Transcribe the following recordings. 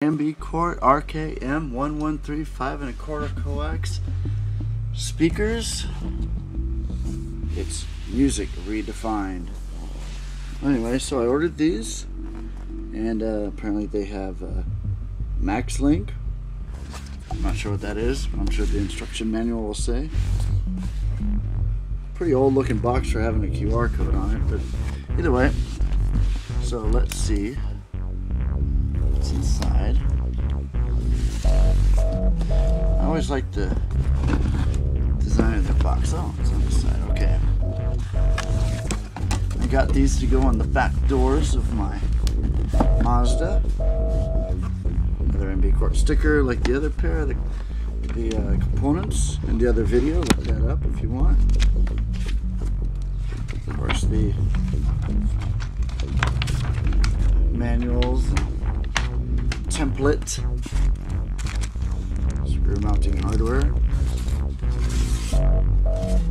MB Quart RKM113 5 1/4 coax speakers. It's music redefined. Anyway, so I ordered these, and apparently they have max link. I'm not sure what that is, but I'm sure the instruction manual will say. Pretty old looking box for having a QR code on it, but either way. So let's see what's inside. I always like the design of the box. Oh, it's on the side. Okay. I got these to go on the back doors of my Mazda. Another MB Quart sticker like the other pair of the components in the other video. Look that up if you want. Of course, the manuals, template, screw mounting hardware,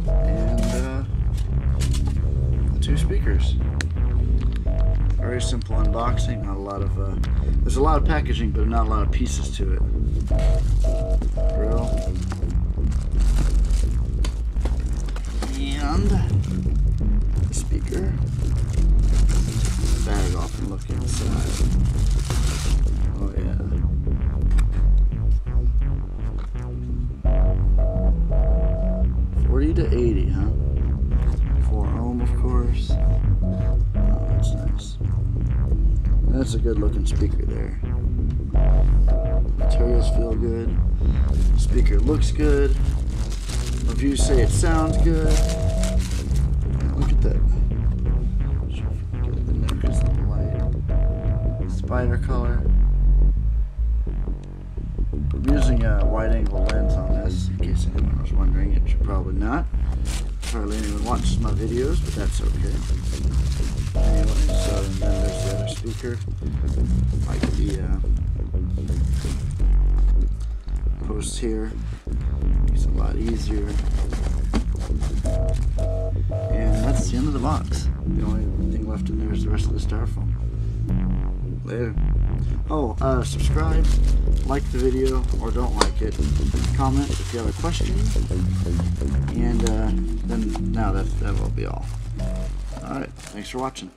and the two speakers. Very simple unboxing. Not a lot of there's a lot of packaging, but not a lot of pieces to it. Grill and the speaker. Bag off and look inside. Oh yeah. $40 to $80, huh? 4 ohm, of course. Oh, that's nice. That's a good looking speaker there. Materials feel good. The speaker looks good. Reviews say it sounds good. Yeah, look at that. Spider color. I'm using a wide angle lens on this, in case anyone was wondering. It should probably not. Hardly anyone watches my videos, but that's okay. Anyway, so and then there's the other speaker. Like the post here. Makes it a lot easier. And that's the end of the box. The only thing left in there is the rest of the styrofoam. Later. Oh, subscribe, like the video, or don't like it. Comment if you have a question. And then now that will be all. Alright, thanks for watching.